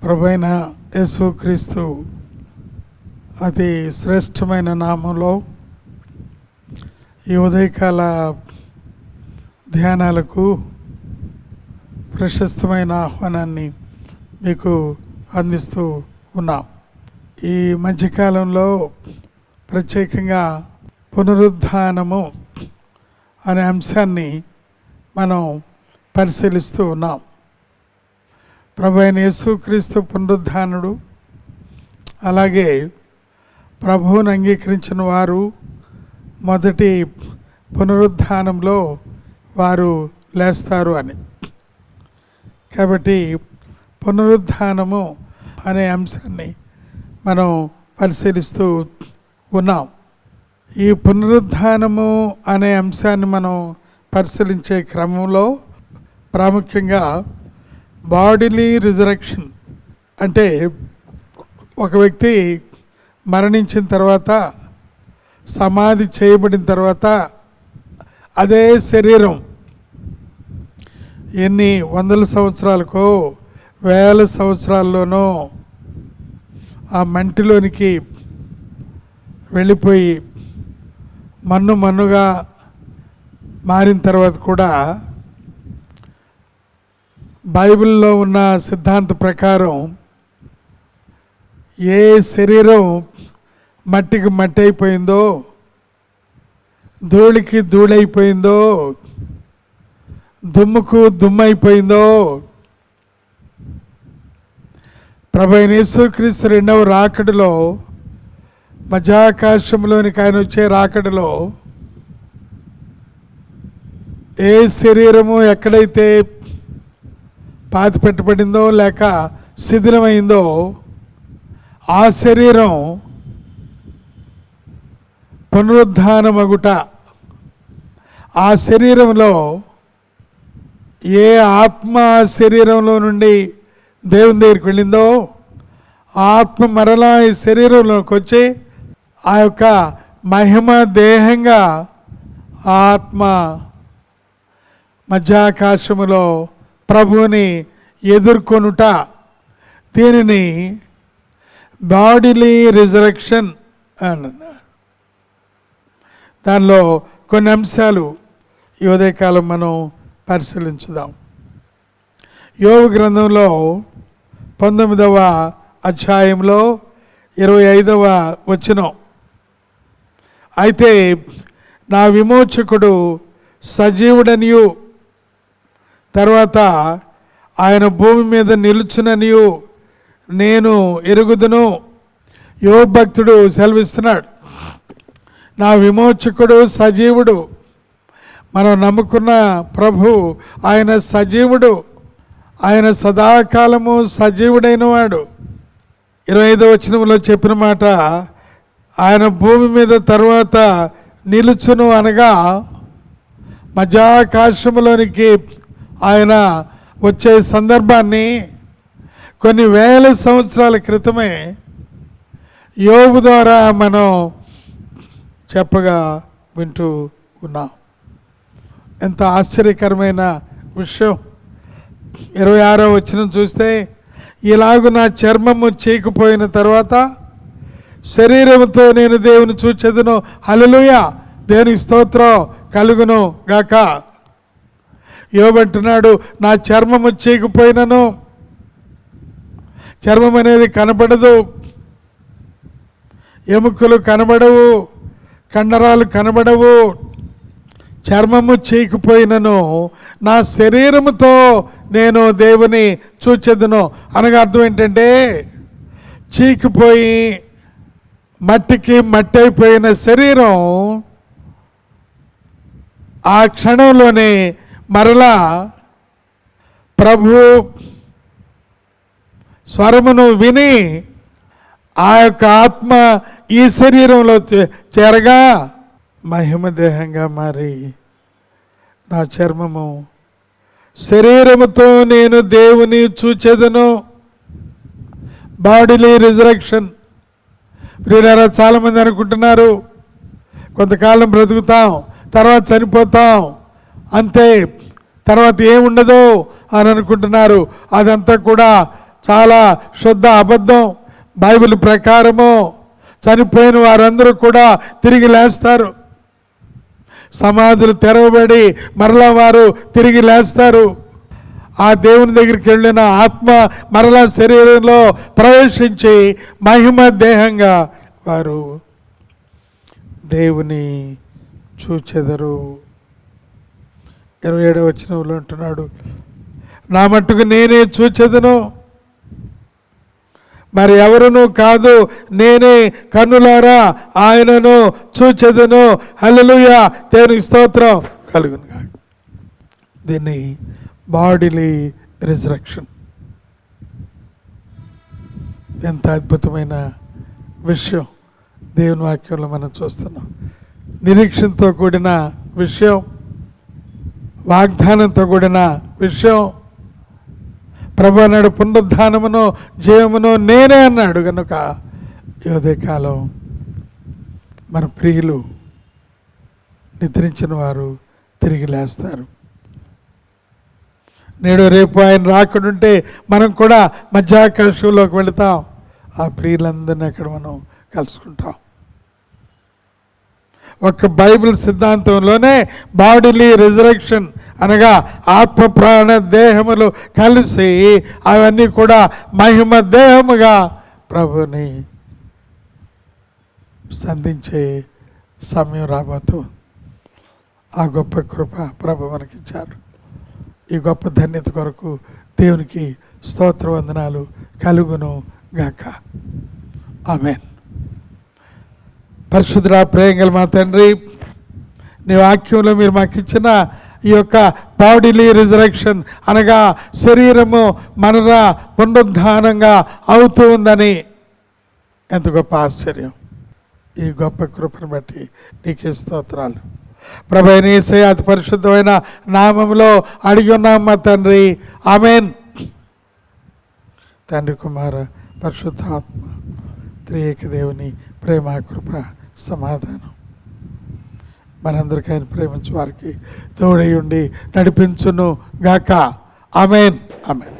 ప్రభువైన యేసుక్రీస్తు అతి శ్రేష్టమైన నామంలో ఈ ఉదయకాల ధ్యానాలకు ప్రశస్తమైన ఆహ్వానాన్ని మీకు అందిస్తూ ఉన్నాం. ఈ మధ్యకాలంలో ప్రత్యేకంగా పునరుద్ధానము అనే అంశాన్ని మనం పరిశీలిస్తూ ఉన్నాం. ప్రభువైన యేసుక్రీస్తు పునరుద్ధానుడు, అలాగే ప్రభువుని అంగీకరించిన వారు మొదటి పునరుద్ధానంలో వారు లేస్తారు అని. కాబట్టి పునరుద్ధానము అనే అంశాన్ని మనం పరిశీలిస్తూ ఉన్నాం. ఈ పునరుద్ధానము అనే అంశాన్ని మనం పరిశీలించే క్రమంలో ప్రాముఖ్యంగా బాడీలీ రిజరెక్షన్ అంటే ఒక వ్యక్తి మరణించిన తర్వాత, సమాధి చేయబడిన తర్వాత అదే శరీరం ఎన్ని వందల సంవత్సరాలకో వేల సంవత్సరాల్లోనో ఆ మంటిలోనికి వెళ్ళిపోయి మన్నుగా మారిన తర్వాత కూడా బైబిల్లో ఉన్న సిద్ధాంత ప్రకారం ఏ శరీరం మట్టికి మట్టి అయిపోయిందో, ధూళికి ధూళైపోయిందో, దుమ్ముకు దుమ్ము అయిపోయిందో, ప్రభువైన యేసుక్రీస్తు రెండవ రాకడలో మధ్యాకాశంలోనికి ఆయన వచ్చే రాకడలో ఏ శరీరము ఎక్కడైతే పాతి పెట్టబడిందో లేక శిథిలమైందో ఆ శరీరం పునరుద్ధానమగుట, ఆ శరీరంలో ఏ ఆత్మ శరీరంలో నుండి దేవుని దగ్గరికి వెళ్ళిందో ఆత్మ మరలా ఈ శరీరంలోకి వచ్చి ఆ యొక్క మహిమ దేహంగా ఆత్మ మధ్యాకాశములో ప్రభువుని ఎదుర్కొనుట, దీనిని బాడీలీ రిజరెక్షన్ అన్నారు. దానిలో కొన్ని అంశాలు ఈ ఉదయకాలం మనం పరిశీలించుదాం. యోబు గ్రంథంలో 19వ అధ్యాయంలో 25వ వచనం, అయితే నా విమోచకుడు సజీవుడనియు తర్వాత ఆయన భూమి మీద నిలుచుననియు నేను ఎరుగుదును. యోబు భక్తుడు సెలవిస్తున్నాడు, నా విమోచకుడు సజీవుడు. మనం నమ్ముకున్న ప్రభు ఆయన సజీవుడు, ఆయన సదాకాలము సజీవుడైన వాడు. 25వ వచనంలో చెప్పిన మాట, ఆయన భూమి మీద తర్వాత నిలుచును అనగా మధ్యాకాశములోనికి ఆయన వచ్చే సందర్భాన్ని కొన్ని వేల సంవత్సరాల క్రితమే యోబు ద్వారా మనం చెప్పగా వింటూ ఉన్నాం. ఎంత ఆశ్చర్యకరమైన విషయం. 26వ వచనం చూస్తే, ఇలాగు నా చర్మము చీకిపోయిన తర్వాత శరీరముతో నేను దేవుని చూచెదను. హల్లెలూయా, దేవునికి స్తోత్రం కలుగును గాక. యోబు అంటున్నాడు, నా చర్మము చీకిపోయినను, చర్మం అనేది కనబడదు, ఎముకలు కనబడవు, కండరాలు కనబడవు, చర్మము చీకిపోయినను నా శరీరముతో నేను దేవుని చూచెదను. అనగా అర్థం ఏంటంటే, చీకిపోయి మట్టికి మట్టి అయిపోయిన శరీరం ఆ క్షణంలోనే మరలా ప్రభు స్వరమును విని ఆ యొక్క ఆత్మ ఈ శరీరంలో చేరగా మహిమ దేహంగా మారి నా చర్మము శరీరముతో నేను దేవుని చూచెదను. Bodily resurrection. ప్రియులారా, చాలామంది అనుకుంటున్నారు కొంతకాలం బ్రతుకుతాం, తర్వాత చనిపోతాం, అంతే, తర్వాత ఏముండదు అని అనుకుంటున్నారు. అదంతా కూడా చాలా శుద్ధ అబద్ధం. బైబిల్ ప్రకారము చనిపోయిన వారందరూ కూడా తిరిగి లేస్తారు. సమాధులు తెరవబడి మరలా వారు తిరిగి లేస్తారు. ఆ దేవుని దగ్గరికి వెళ్ళిన ఆత్మ మరలా శరీరంలో ప్రవేశించి మహిమ దేహంగా వారు దేవుని చూచెదరు. 27వ వచనంలో అంటున్నాడు, నా మట్టుకు నేనే చూచెదను, మరి ఎవరునూ కాదు, నేనే కన్నులారా ఆయనను చూచెదను. హల్లెలూయా, దేవునికి స్తోత్రం కలుగును. దీన్ని బాడీలీ రిజరక్షన్. ఎంత అద్భుతమైన విషయం దేవుని వాక్యంలో మనం చూస్తున్నాం. నిరీక్షణతో కూడిన విషయం, వాగ్దానంతో కూడిన విషయం. ప్రభు అన్నాడు, పునరుద్ధానమును జయమును నేనే అన్నాడు. కనుక ఈ ఉదయకాలం మన ప్రియులు నిద్రించిన వారు తిరిగి లేస్తారు. నేడు రేపు ఆయన రాకుంటే మనం కూడా మధ్యాకాశంలోకి వెళతాం. ఆ ప్రియులందరినీ అక్కడ మనం కలుసుకుంటాం. ఒక బైబిల్ సిద్ధాంతంలోనే బాడీలీ రిజరక్షన్ అనగా ఆత్మ ప్రాణ దేహములు కలిసి అవన్నీ కూడా మహిమ దేహముగా ప్రభుని సంధించే సమయం రాబోతుంది. ఆ గొప్ప కృప ప్రభు మనకిచ్చారు. ఈ గొప్ప ధన్యత కొరకు దేవునికి స్తోత్ర వందనాలు కలుగును గాక. ఆమేన్. పరిశుద్ధుడా, ప్రేమగల మా తండ్రి, నీ వాక్యంలో మీరు మాకు ఇచ్చిన ఈ యొక్క బాడీలీ రిజరక్షన్ అనగా శరీరము మనరా పునరుద్ధానంగా అవుతూ ఉందని ఎంత గొప్ప ఆశ్చర్యం. ఈ గొప్ప కృపను బట్టి నీకే స్తోత్రాలు. ప్రభు అయిన యేసయ్య అతి పరిశుద్ధమైన నామములో అడిగి ఉన్నాం మా తండ్రి. ఆమేన్. తండ్రి, కుమార, పరిశుద్ధాత్మ త్రియేక దేవుని ప్రేమ, కృప, సమాధానం మనందరికీ ఆయన ప్రేమించే వారికి తోడై ఉండి నడిపించును గాక. ఆమేన్. ఆమేన్.